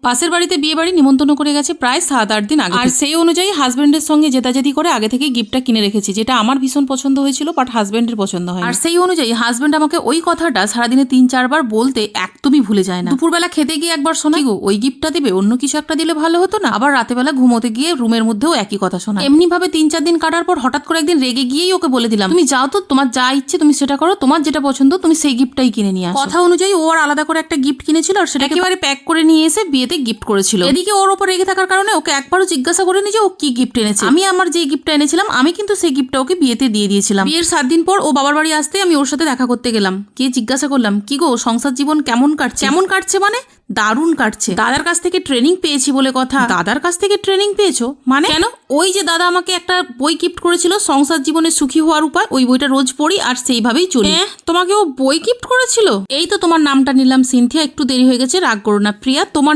পাশের বাড়িতে বিয়ে বাড়ি নিমন্ত্রণ করে গেছে প্রায় 7-8 দিন আগে, আর সেই অনুযায়ী হাজবেন্ডের সঙ্গে জেদাজেদি করে আগে থেকে গিফটটা কিনে রেখেছি, যেটা আমার ভীষণ পছন্দ হয়েছিল বাট হাজবেন্ডের পছন্দ হয়। আর সেই অনুযায়ী হাজবেন্ড আমাকে ওই কথাটা সারাদিনে 3-4 বার বলতে একদমই ভুলে যায় না। দুপুরবেলা খেতে গিয়ে একবার শোনা, গো ওই গিফটটা দেবে, অন্য কিছু একটা দিলে ভালো হতো না। আবার রাতেবেলা ঘুমোতে গিয়ে রুমের মধ্যেও একই কথা শোনা। এমনি ভাবে 3-4 দিন কাটার পর হঠাৎ করে একদিন রেগে গিয়েই ওকে বলে দিলাম, তুমি যাও তো, তোমার যা ইচ্ছে তুমি সেটা করো, তোমার যেটা পছন্দ তুমি সেই গিফটটাই কিনে নিয়ে আসো। কথা অনুযায়ী ও আর আলাদা করে একটা গিফট কিনেছিল আর সেটা একেবারে প্যাক করে নিয়ে এসে বিয়েতে গিফট করেছিল। এদিকে ওর ওপর রেগে থাকার কারণে ওকে একবারও জিজ্ঞাসা করিনি যে ও কি গিফট এনেছে। আমি আমার যে গিফটটা এনেছিলাম আমি কিন্তু সেই গিফটটা ওকে বিয়েতে দিয়ে দিয়েছিলাম। বিয়ের 7 দিন পর ও বাবার বাড়ি আসতে আমি ওর সাথে দেখা করতে গেলাম, গিয়ে জিজ্ঞাসা করলাম, কি গো সংসার জীবন কেমন কাটছে? কেমন কাটছে মানে দারুণ কাটছে। দাদার কাছ থেকে ট্রেনিং পেয়েছি বলে কথা। দাদার কাছ থেকে ট্রেনিং পেয়েছো মানে? কেন? ওই যে দাদা আমাকে একটা বই গিফট করেছিল সংসার জীবনে সুখী হওয়ার উপায়, ওই বইটা রোজ পড়ি আর সেইভাবেই চলি। তোমাকে ও বই গিফট করেছিল? এই তো তোমার নামটা নিলাম সিনথিয়া, একটু দেরি হয়ে গেছে, রাগ করো না। প্রিয়া, তোমার